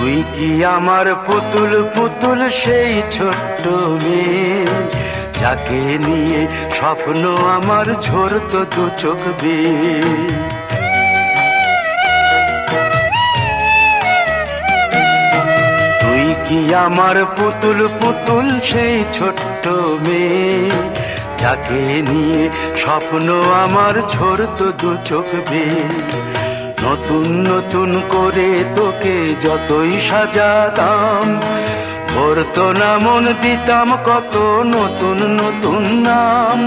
তুই কি আমার পুতুল পুতুল সেই ছোট্ট মেয়ে, যাকে নিয়ে স্বপ্ন আমার ঝরতো দু চোখ বেয়ে। তুই কি আমার পুতুল পুতুল সেই ছোট্ট মেয়ে, যাকে নিয়ে স্বপ্ন আমার ঝরতো দু চোখ বেয়ে। নতুন নতুন করে তোকে যতই সাজাতাম, ভরতো না মন, দিতাম কত নতুন নতুন নাম।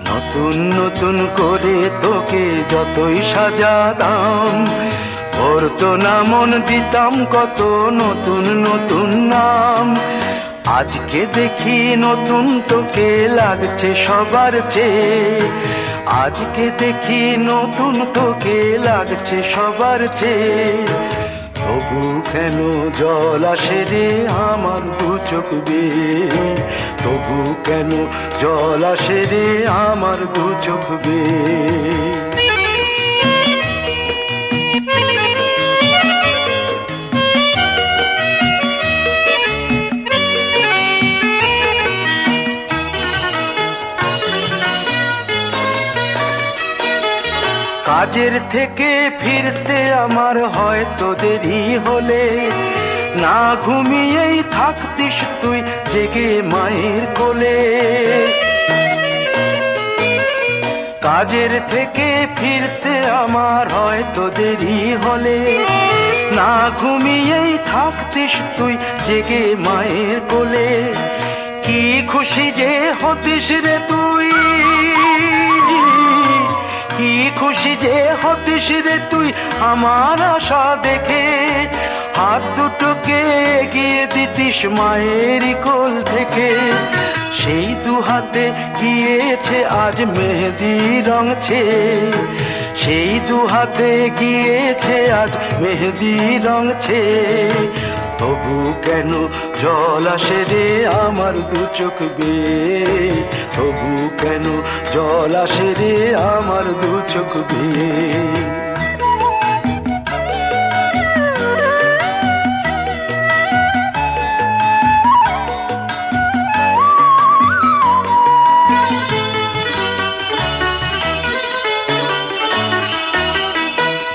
নতুন নতুন করে তোকে যতই সাজাতাম, ভরতো না মন, দিতাম কত নতুন নতুন নাম। আজকে দেখি নতুন তোকে লাগছে সবার চেয়ে, আজকে দেখি নতুন তোকে লাগছে সবার চেয়ে। তবু কেন জল আসে রে আমার দু চোখ বেয়ে, তবু কেন জল আসে রে আমার দু চোখ বেয়ে। কাজের থেকে ফিরতে আমার হয়তো দেরি হলে, না ঘুমিয়েই থাকতিস তুই জেগে মায়ের কোলে। কাজের থেকে ফিরতে আমার হয়তো দেরি হলে, না ঘুমিয়েই থাকতিস তুই জেগে মায়ের কোলে। কি খুশি যে হতিস রে তুই, কি খুশি যে হতিস রে তুই আমার আশা দেখে। হাত দুটোকে এগিয়ে দিতিস মায়ের কোল থেকে, সেই দু হাতে গিয়েছে আজ মেহেদি রং ছেয়ে। সেই দু হাতে গিয়েছে আজ মেহেদি রং ছেয়ে। তবু কেন জল আসে রে আমার দু চোখ বেয়ে, তবু কেন জল আসে রে আমার দু চোখ বেয়ে।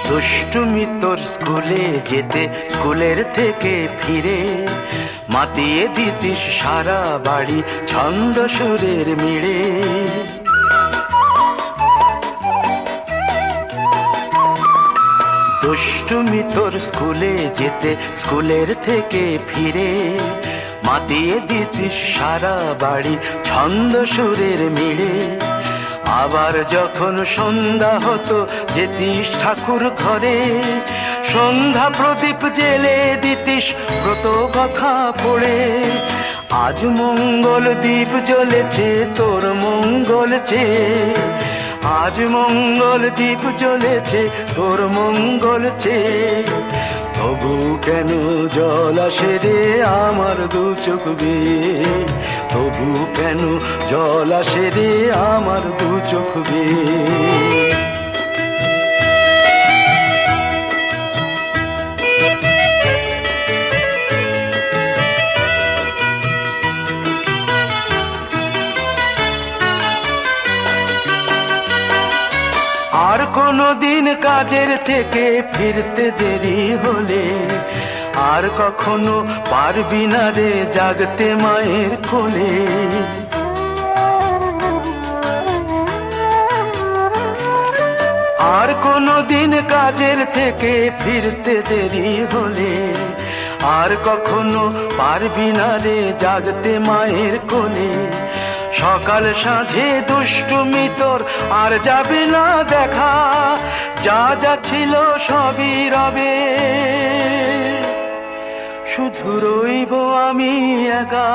দুষ্টুমি তোর স্কুলে যেতে, স্কুলের থেকে ফিরে মাতিয়ে দিতিস সারা বাড়ি ছন্দ সুরের মিড়ে। দুষ্টুমি তোর স্কুলে যেতে, স্কুলের থেকে ফিরে মাতিয়ে দিতিস সারা বাড়ি ছন্দ সুরের মিড়ে। আবার যখন সন্ধ্যা হতো যেতিস ঠাকুর ঘরে, সন্ধ্যা প্রদীপ জেলে দিতিস ব্রত কথা পড়ে। আজ মঙ্গল দ্বীপ জ্বলেছে তোর মঙ্গল চেয়ে, আজ মঙ্গল দ্বীপ জ্বলেছে তোর মঙ্গল চেয়ে। তবু কেন জল আসে রে আমার দু চোখ বেয়ে, তবু কেন জল আসে রে আমার দু চোখ বেয়ে। আর কোনো দিন কাজের থেকে ফিরতে দেরি হলে, আর কখনো পারবি না রে জাগতে মায়ের কোলে। আর কোনো দিন কাজের থেকে ফিরতে দেরি হলে, আর কখনো পারবি না রে জাগতে মায়ের কোলে। সকাল সাঁঝে দুষ্টুমি তোর আর যাবে না দেখা, যা যা ছিল সবই রবে, শুধু রইব আমি একা।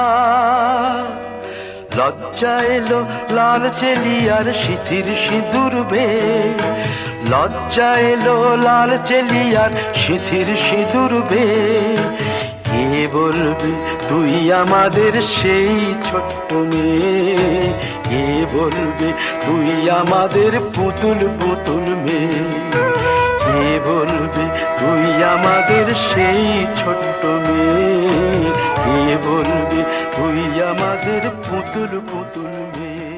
লজ্জা এলো লাল চেলিয়ার সিথির সিঁদুর বেয়ে, লজ্জা এলো লাল চেলিয়ার সিথির সিঁদুর বেয়ে। কে বলবে তুই আমাদের সেই ছোট্ট মেয়ে, কে বলবে তুই আমাদের পুতুল পুতুল মেয়ে, কে বলবে তুই আমাদের সেই ছোট্ট মেয়ে, কে বলবে তুই আমাদের পুতুল পুতুল মেয়ে।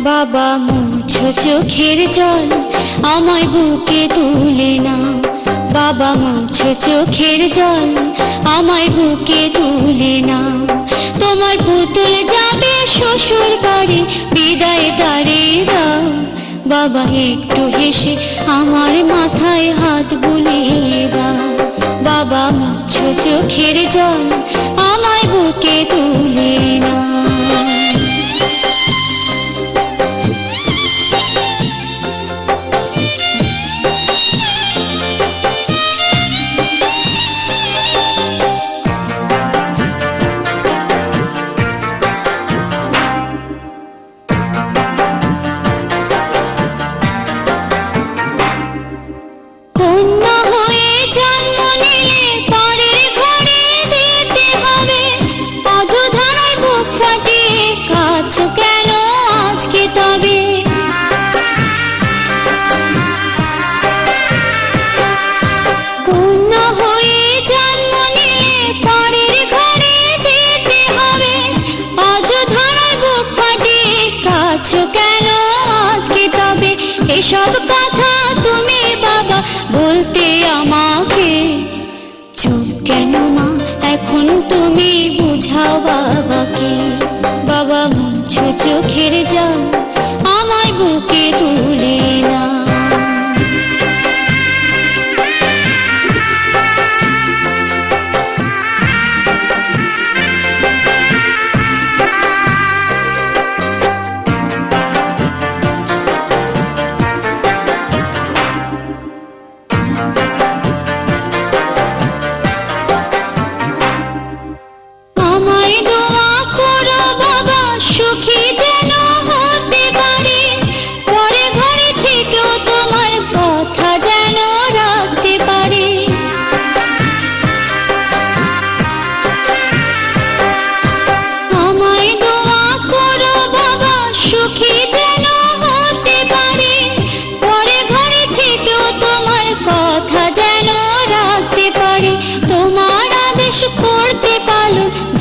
বাবা মুছো চোখের জল, আমায় বুকে তুলে নাও। বাবা মুছো চোখের জল, আমায় বুকে তুলে নাও। তোমার পুতুল যাবে শ্বশুর বাড়ি, বিদায় দাঁড়িয়ে দাও। বাবা একটু হেসে আমার মাথায় হাত বুলিয়ে দাও। বাবা মুছো চোখের জল, আমায় বুকে তুলে নাও। এসব কথা তুমি বাবা বলতে আমাকে, চুপ কেন মা এখন তুমি বুঝাও বাবাকে। বাবা মুছো চোখের জল, আমায় বুকে তুলে নাও।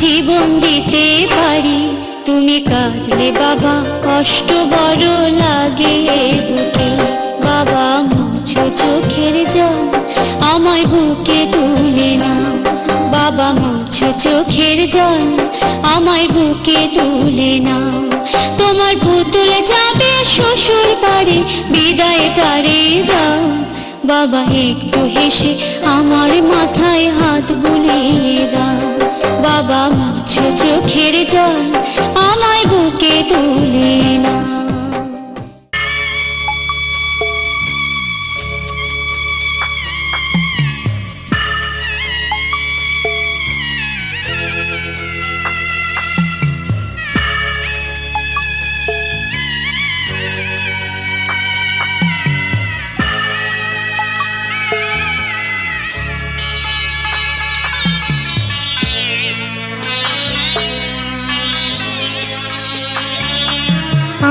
জীবন দিতে পারি, তুমি কাঁদলে বাবা কষ্ট বড় লাগে বুকে। বাবা মুছো চোখের জল, আমায় বুকে তুলে নাও। বাবা মুছো চোখের জল, আমায় বুকে তুলে নাও। তোমার পুতুল যাবে শ্বশুর বাড়ি, বিদায় তাড়িয়ে দাও। বাবা একটু হেসে আমার মাথায় হাত বুলিয়ে দাও। বাবা মুছো চোখের জল, আমায় বুকে তুলে নাও।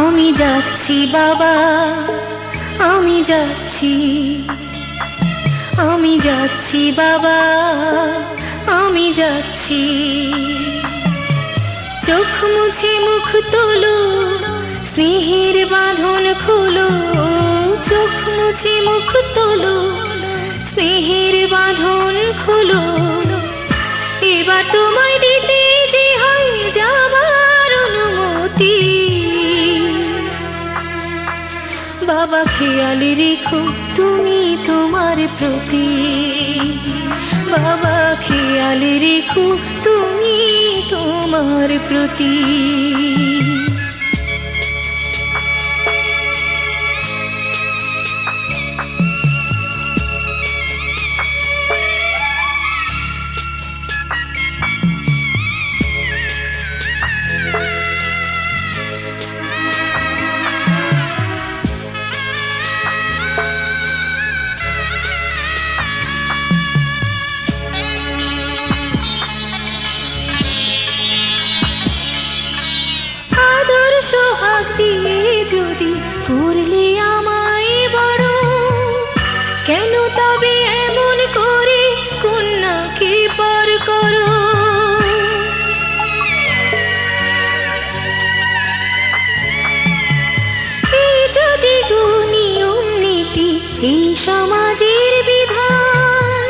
আমি যাচ্ছি বাবা, আমি যাচ্ছি, আমি যাচ্ছি বাবা, আমি যাচ্ছি। চোখ মুছে মুখ তোলো, স্নেহের বাঁধন খোলো। চোখ মুছে মুখ তোলো, স্নেহের বাঁধন খোলো। এবার তোমায় দিতে যে হয় যাবার অনুমতি। বাবা খেয়াল রেখো তুমি তোমার প্রতি। বাবা খেয়াল রেখো তুমি তোমার প্রতি। দিলে আমায় বড়, কেন তবে এমন করে কন্যাকে পর করো? এই যদি গো নিয়ম নীতি, এই সমাজের বিধান,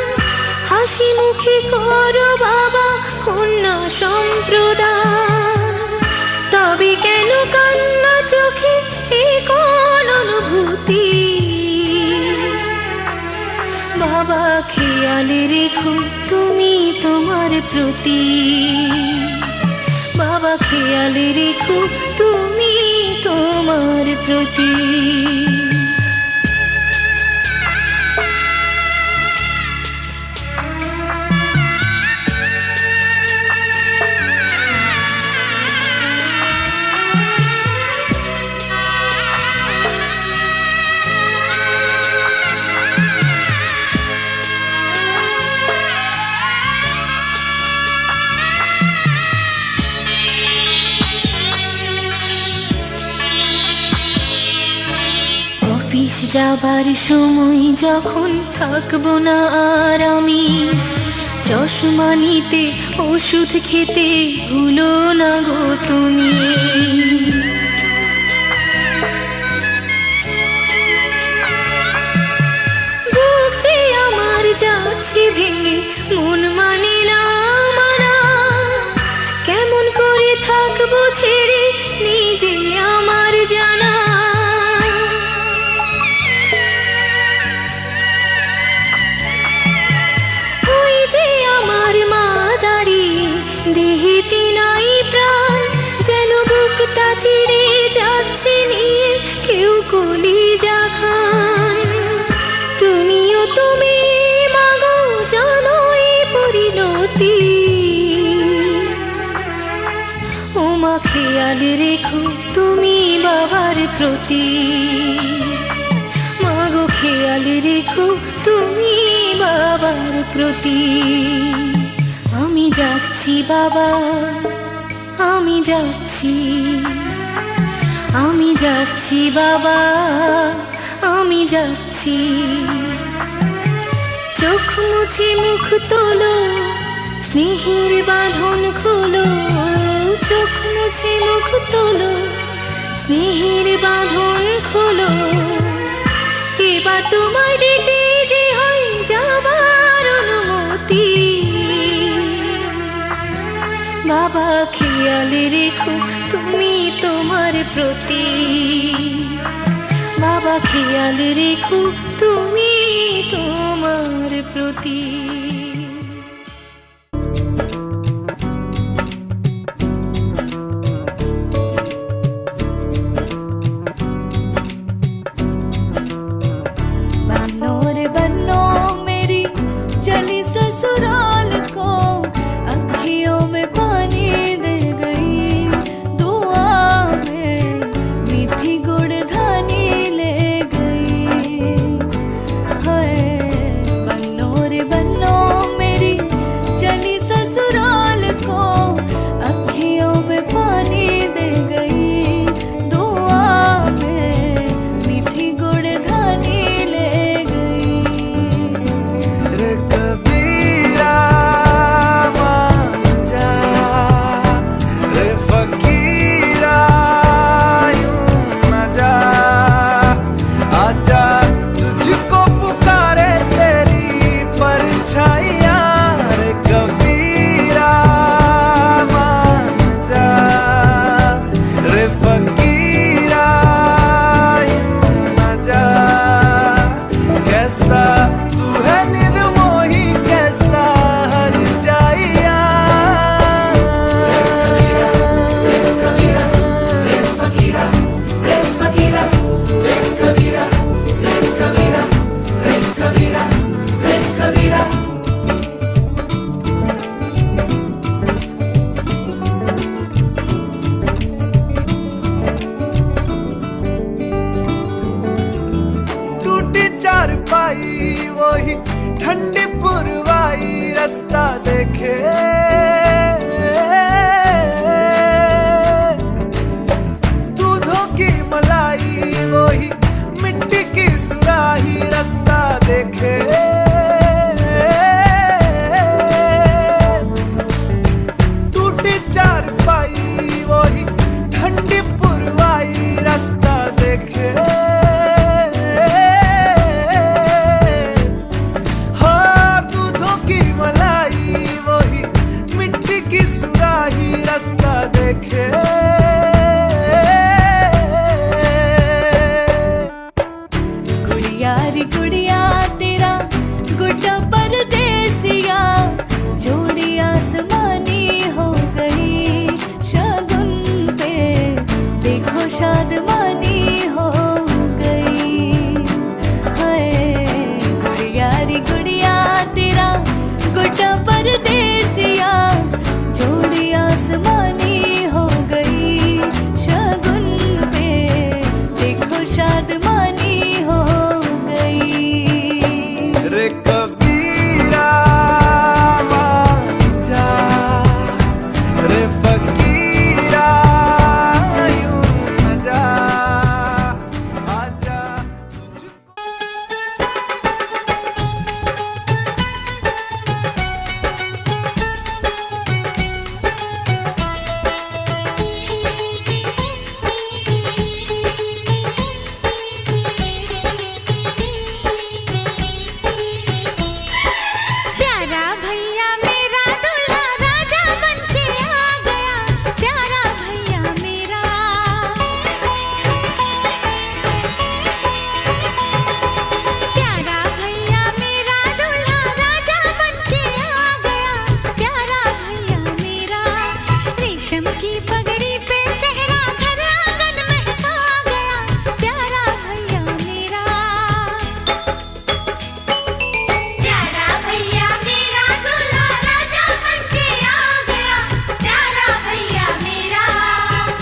হাসি মুখে করো বাবা কন্যা সম্প্রদান, তবে কেন কান্না চোখে এই কোন অনুভূতি? বাবা খেয়াল রেখো তুমি তোমার প্রতি, বাবা খেয়াল রেখো তুমি তোমার প্রতি। অফিস যাবার সময় যখন থাকবো না আর আমি, চশমা নিতে ওষুধ খেতে ভুলো না গো তুমি। বুক যে আমার যাচ্ছে ভেঙে, মন মানে না মানা, কেমন করে থাকবো ছেড়ে নিজে আমার জানা। আমার মা দাঁড়িয়ে দেহেতে নাই প্রাণ, যেন বুকটা চিরে যাচ্ছে নিয়ে কেউ কলিজা খান। তুমিও তুমি মাগো জানো এই পরিণতি, ও মা খেয়াল রেখো তুমি বাবার প্রতি, মাগো খেয়াল রেখো তুমি বাবার প্রতি। আমি যাচ্ছি বাবা, আমি যাচ্ছি, আমি যাচ্ছি বাবা, আমি যাচ্ছি। চোখ মুছে মুখ তোলো, স্নেহের বাঁধন খোলো, চোখ মুছে মুখ তোলো, স্নেহের বাঁধন খোলো। এবার তোমায় দিতে যে হয় যাবার অনুমতি, বাবা খেয়াল রেখো তুমি তোমার প্রতি, বাবা খেয়াল রেখো তুমি তোমার প্রতি। ससुराल को अखियों में पानी दे गई, दुआ में मीठी गुड़ धानी ले गई। हाय बन्नो रे बन्नो मेरी चली ससुराल को अखियों में पानी दे गई, दुआ में मीठी गुड़ धानी ले गई। रे कबीरा मान जा, रे फकीरा यूं न जा, आजा तुझको पुकारे तेरी परछाइयाँ। रे कबीरा मान जा, रे फकीरा यूं न जा, कैसा तू है निर्मोही कैसा हर जाइया। टूटी चारपाई वही ठंडी पुरवाई रास्ता देखे, दूधों की मलाई वही रास्ता देखे टूटी चारपाई वही ठंडी पुरवाई रास्ता देखे हाँ दूधों की मलाई वही मिट्टी की सुराही रास्ता देखे गुड़िया रे गुड़िया तेरा गुड्डा परदेसिया जोड़ी आसमानी हो गई शगुन पे देखो शादमानी हो गई हाय गुड़िया रे गुड़िया तेरा गुड्डा परदेसिया जोड़ी आसमानी हो गई शगुन पे देखो शादमानी हो गई रे कबीरा मान जा रे फकीरा यूं न जा आजा तुझको प्यारा भैया मेरा दूल्हा राजा बनके आ गया प्यारा भैया मेरा प्यारा भैया मेरा दूल्हा राजा बनके आ गया प्यारा भैया मेरा रेशम की पगड़ी पे सहरा घर आंगन महका गया प्यारा भैया मेरा प्यारा भैया मेरा दूल्हा राजा बनके आ गया प्यारा भैया मेरा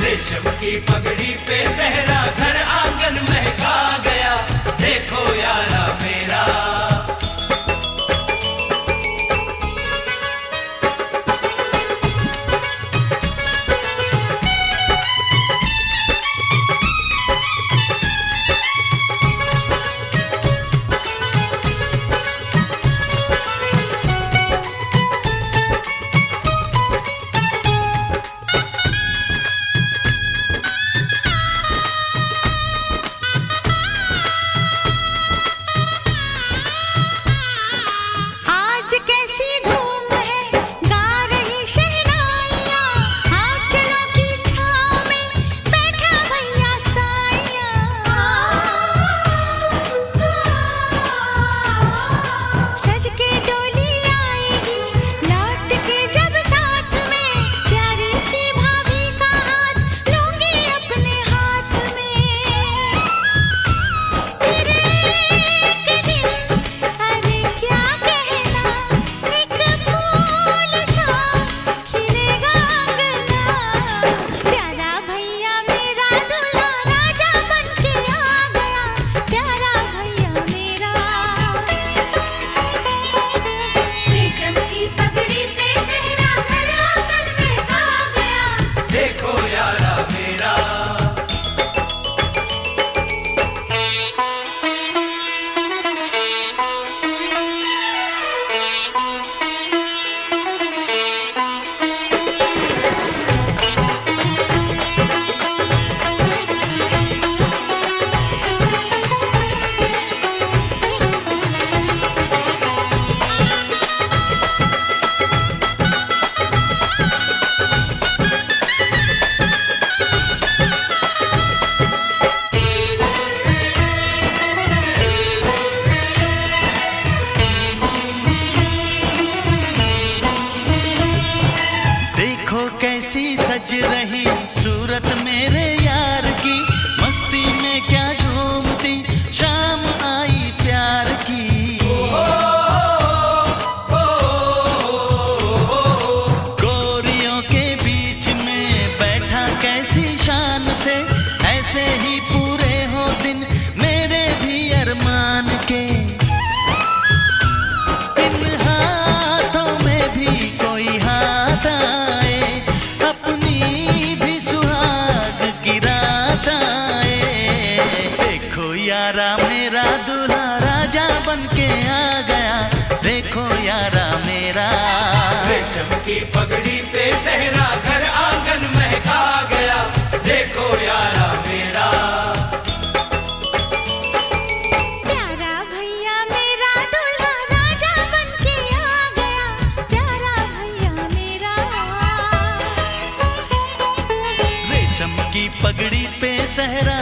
रेशम की पगड़ी पे सहरा घर आंगन महका गया देखो यारा मेरा आज कैसी धूम है गा रही शहनाइयाँ हाथ चलो की छाँव में बैठा भैया साइया सज के डोली आएगी लौट के जब साथ में प्यारी सी भाभी का हाथ लूंगी अपने हाथ में फिर एक दिन अरे क्या कहना एक फूल सा खिलेगा अंगना प्यारा भैया मेरा दूल्हा राजा बनके आ गया प्यारा भैया मेरा रेशम की पगड़ी पे सहरा घर आंगन में गा गया देखो यारा मेरा देखो कैसी सज रही सूरत मेरे यार की मस्ती में क्या झूमती शाम आई प्यार की गोरियों के बीच में बैठा कैसी शान से ऐसे ही पूरे हो दिन मेरे भी अरमान के इन हाथों में भी कोई हाथ आए अपनी भी सुहाग यारा मेरा दूल्हा राजा बन के आ गया, देखो यारा मेरा। रेशम की पगड़ी पे सहरा घर आंगन महका गया, देखो यारा मेरा। प्यारा भैया मेरा दूल्हा राजा बन के आ गया, प्यारा भैया मेरा। रेशम की पगड़ी पे सहरा